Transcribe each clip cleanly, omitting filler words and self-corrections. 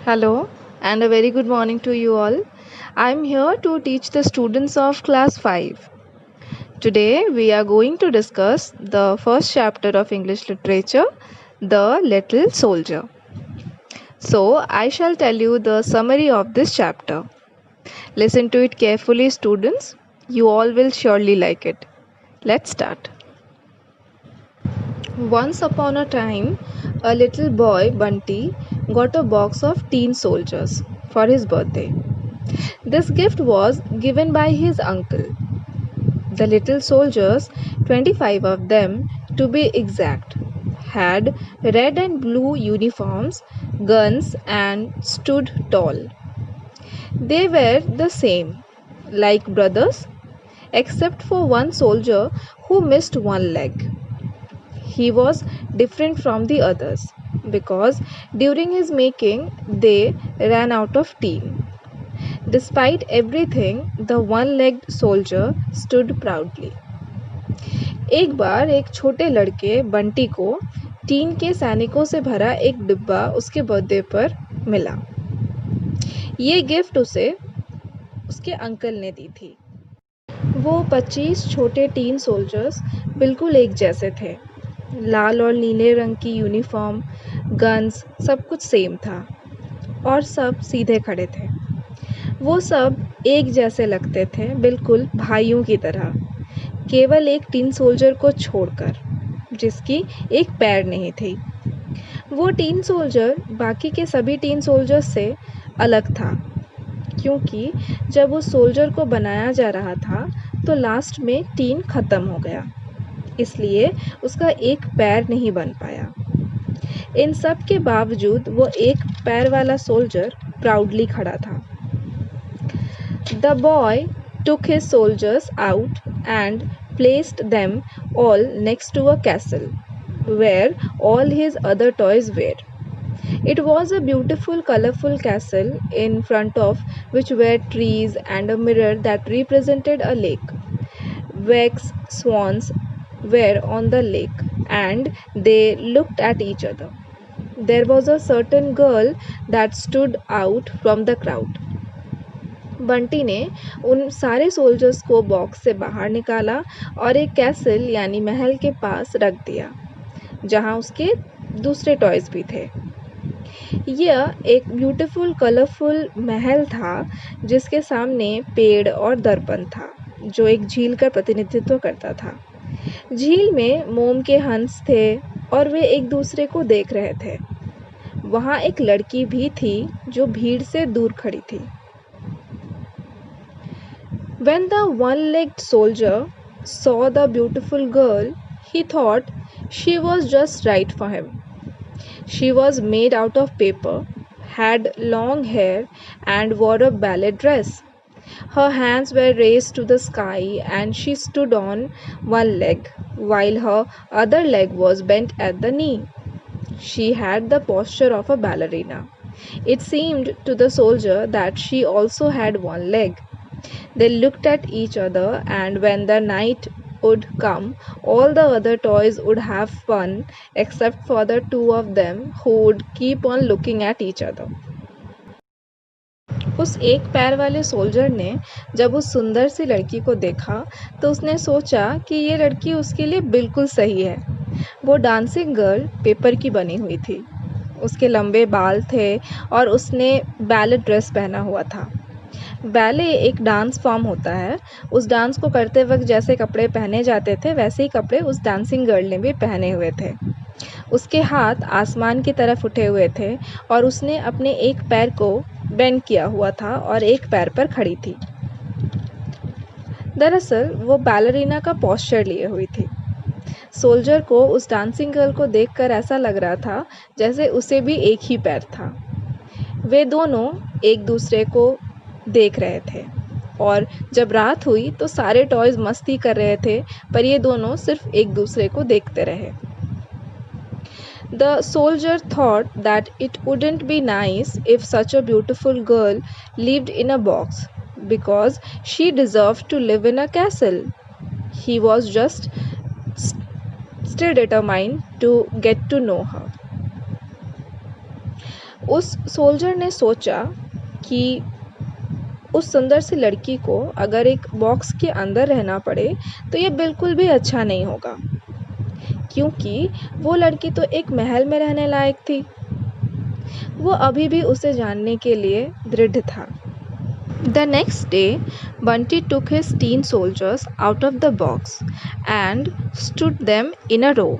Hello and a very good morning to you all. I'm here to teach the students of class 5. Today we are going to discuss the first chapter of English literature, The Little Soldier. So I shall tell you the summary of this chapter. Listen to it carefully, students. You all will surely like it. Let's start. Once upon a time, a little boy, Bunty, got a box of tin soldiers for his birthday. This gift was given by his uncle. The little soldiers, 25 of them to be exact, had red and blue uniforms, guns, and stood tall. They were the same, like brothers, except for one soldier who missed one leg. He was different from the others because during his making they ran out of tin. Despite everything, the one-legged soldier stood proudly. एक बार एक छोटे लड़के बंटी को tin के सैनिकों से भरा एक डिब्बा उसके बर्थडे पर मिला। ये गिफ्ट उसे उसके अंकल ने दी थी। वो 25 छोटे टीन सोल्जर्स बिल्कुल एक जैसे थे। लाल और नीले रंग की यूनिफॉर्म, गन्स, सब कुछ सेम था और सब सीधे खड़े थे। वो सब एक जैसे लगते थे, बिल्कुल भाइयों की तरह, केवल एक टीन सोल्जर को छोड़कर, जिसकी एक पैर नहीं थी। वो टीन सोल्जर बाकी के सभी टीन सोल्जर्स से अलग था, क्योंकि जब उस सोल्जर को बनाया जा रहा था तो लास्ट में टीन ख़त्म हो गया, इसलिए उसका एक पैर नहीं बन पाया। इन सब के बावजूद वो एक पैर वाला सोल्जर प्राउडली खड़ा था। The boy took his soldiers out and placed them all next to a castle, where all his other toys were. It was a beautiful, colorful castle in front of which were trees and a mirror that represented a lake. Wax swans were on the lake and they looked at each other. There was a certain girl that stood out from the crowd. Bunty ने उन सारे soldiers को box से बाहर निकाला और एक castle यानी महल के पास रख दिया, जहां उसके दूसरे टॉयज भी थे। यह एक ब्यूटीफुल कलरफुल महल था जिसके सामने पेड़ और दर्पण था, जो एक झील का प्रतिनिधित्व करता था। झील में मोम के हंस थे और वे एक दूसरे को देख रहे थे। वहां एक लड़की भी थी जो भीड़ से दूर खड़ी थी। When the one-legged soldier saw the beautiful girl, he thought she was just right for him. She was made out of paper, had long hair, and wore a ballet dress. Her hands were raised to the sky, and she stood on one leg, while her other leg was bent at the knee. She had the posture of a ballerina. It seemed to the soldier that she also had one leg. They looked at each other, and when the night would come, all the other toys would have fun except for the two of them who would keep on looking at each other. उस एक पैर वाले soldier ने जब उस सुंदर सी लड़की को देखा तो उसने सोचा कि ये लड़की उसके लिए बिल्कुल सही है। वो डांसिंग गर्ल पेपर की बनी हुई थी। उसके लंबे बाल थे और उसने बैले ड्रेस पहना हुआ था। बैले एक डांस फॉर्म होता है। उस डांस को करते वक्त जैसे कपड़े पहने जाते थे वैसे ही कपड़े उस डांसिंग गर्ल ने भी पहने हुए थे। उसके हाथ आसमान की तरफ उठे हुए थे और उसने अपने एक पैर को बेंड किया हुआ था और एक पैर पर खड़ी थी। दरअसल वो बैलरीना का पोस्चर लिए हुई थी। सोल्जर को उस डांसिंग गर्ल को देखकर ऐसा लग रहा था जैसे उसे भी एक ही पैर था। वे दोनों एक दूसरे को देख रहे थे और जब रात हुई तो सारे टॉयज मस्ती कर रहे थे, पर ये दोनों सिर्फ एक दूसरे को देखते रहे। The soldier thought that it wouldn't be nice if such a beautiful girl lived in a box, because she deserved to live in a castle. He was just still determined to get to know her. उस soldier ने सोचा कि उस सुंदर सी लड़की को अगर एक बॉक्स के अंदर रहना पड़े तो ये बिल्कुल भी अच्छा नहीं होगा, क्योंकि वो लड़की तो एक महल में रहने लायक थी। वो अभी भी उसे जानने के लिए दृढ़ था। The next day, Bunty took his teen soldiers out of the box and stood them in a row.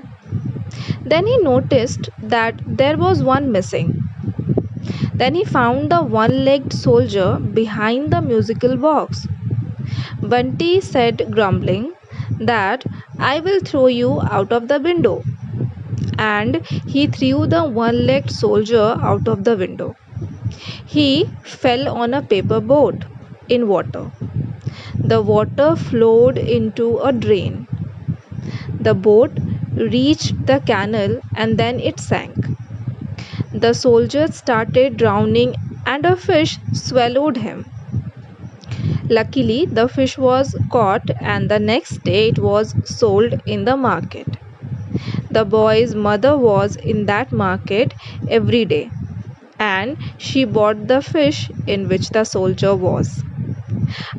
Then he noticed that there was one missing. Then he found the one-legged soldier behind the musical box. Bunty said, grumbling, that I will throw you out of the window. And he threw the one-legged soldier out of the window. He fell on a paper boat in water. The water flowed into a drain. The boat reached the canal and then it sank. The soldier started drowning and a fish swallowed him. Luckily, the fish was caught and the next day it was sold in the market. The boy's mother was in that market every day, and she bought the fish in which the soldier was.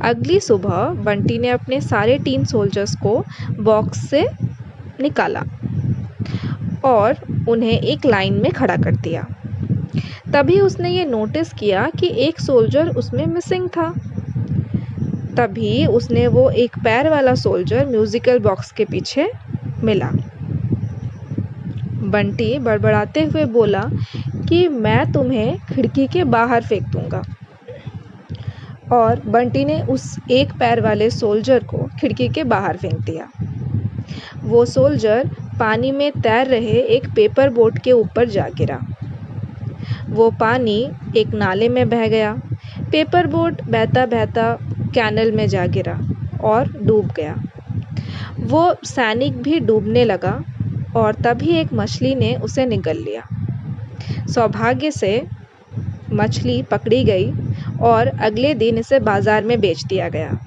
अगली सुबह बंटी ने अपने सारे tin soldiers को box से निकाला और उन्हें एक लाइन में खड़ा कर दिया। तभी उसने ये नोटिस किया कि एक सोल्जर उसमें मिसिंग था। तभी उसने वो एक पैर वाला सोल्जर म्यूजिकल बॉक्स के पीछे मिला। बंटी बड़बड़ाते हुए बोला कि मैं तुम्हें खिड़की के बाहर फेंक दूंगा। और बंटी ने उस एक पैर वाले सोल्जर को खिड़की के बाहर फेंक दिया। वो सोल्जर पानी में तैर रहे एक पेपर बोट के ऊपर जा गिरा। वो पानी एक नाले में बह गया। पेपर बोट बहता बहता कैनल में जा गिरा और डूब गया। वो सैनिक भी डूबने लगा और तभी एक मछली ने उसे निगल लिया। सौभाग्य से मछली पकड़ी गई और अगले दिन इसे बाजार में बेच दिया गया।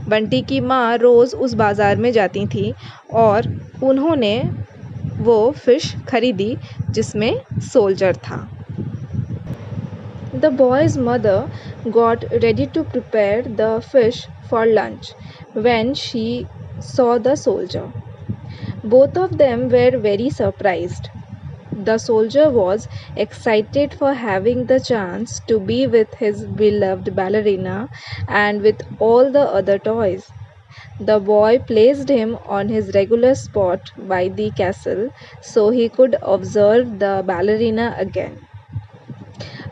बंटी की माँ रोज़ उस बाजार में जाती थी और उन्होंने वो फिश खरीदी जिसमें सोल्जर था। The boy's mother got ready to prepare the fish for lunch when she saw the soldier. Both of them were very surprised. The soldier was excited for having the chance to be with his beloved ballerina and with all the other toys. The boy placed him on his regular spot by the castle so he could observe the ballerina again.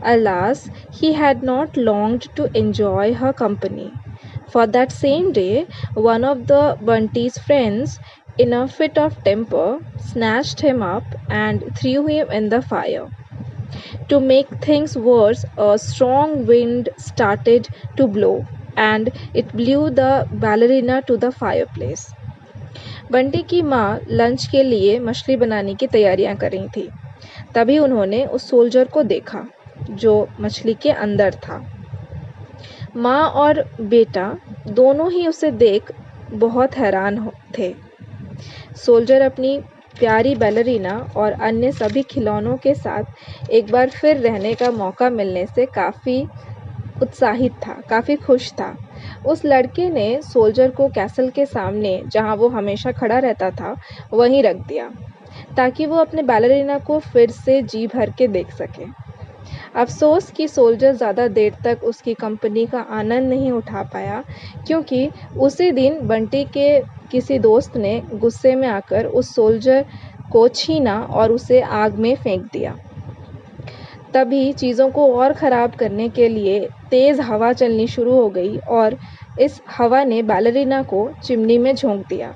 Alas, he had not longed to enjoy her company, for that same day one of the Bunty's friends, in a fit of temper, snatched him up and threw him in the fire. To make things worse, a strong wind started to blow, and it blew the ballerina to the fireplace. Bunty की माँ lunch के लिए मछली बनाने की तैयारियां कर रही थी। तभी उन्होंने उस सोल्जर को देखा जो मछली के अंदर था। माँ और बेटा दोनों ही उसे देख बहुत हैरान थे। सोल्जर अपनी प्यारी बैलरीना और अन्य सभी खिलौनों के साथ एक बार फिर रहने का मौका मिलने से काफ़ी उत्साहित था, काफ़ी खुश था। उस लड़के ने सोल्जर को कैसल के सामने, जहाँ वो हमेशा खड़ा रहता था, वहीं रख दिया ताकि वो अपने बैलरीना को फिर से जी भर के देख सके। अफ़सोस कि सोल्जर ज़्यादा देर तक उसकी कंपनी का आनंद नहीं उठा पाया, क्योंकि उसी दिन बंटी के किसी दोस्त ने गुस्से में आकर उस सोल्जर को छीना और उसे आग में फेंक दिया। तभी चीज़ों को और ख़राब करने के लिए तेज़ हवा चलनी शुरू हो गई और इस हवा ने बैलरीना को चिमनी में झोंक दिया।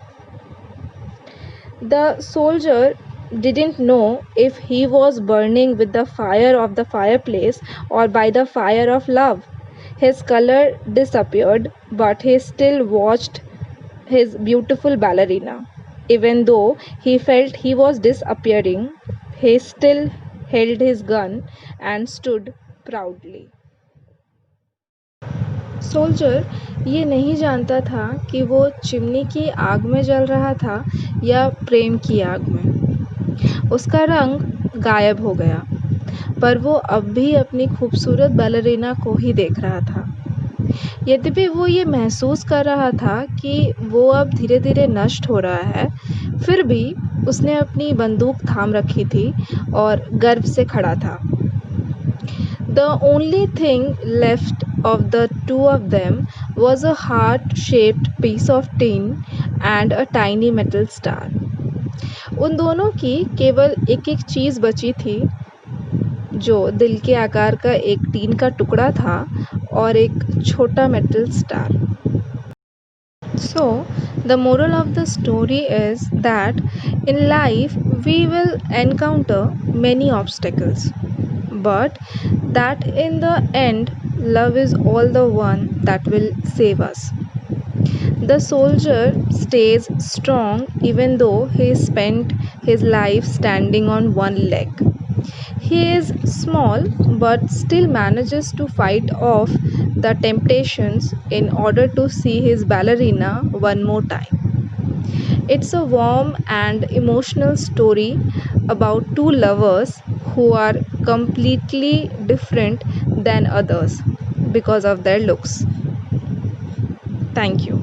The soldier didn't know if he was burning with the fire of the fireplace or by the fire of love. His color disappeared, but he still watched his beautiful ballerina. Even though he felt he was disappearing, he still held his gun and stood proudly. Soldier ये नहीं जानता था कि वो chimney की आग में जल रहा था या प्रेम की आग में। उसका रंग गायब हो गया। पर वो अब भी अपनी खूबसूरत बैलरीना को ही देख रहा था। यद्यपि वो ये महसूस कर रहा था कि वो अब धीरे-धीरे नष्ट हो रहा है, फिर भी उसने अपनी बंदूक थाम रखी थी और गर्व से खड़ा था। The only thing left of the two of them was a heart-shaped piece of tin and a tiny metal star. उन दोनों की केवल एक-एक चीज़ बची थी, जो दिल के आकार का एक टीन का टुकड़ा था और एक छोटा metal star. So, the moral of the story is that in life we will encounter many obstacles, but that in the end, love is all the one that will save us. The soldier stays strong even though he spent his life standing on one leg. He is small but still manages to fight off the temptations in order to see his ballerina one more time. It's a warm and emotional story about two lovers who are completely different than others because of their looks. Thank you.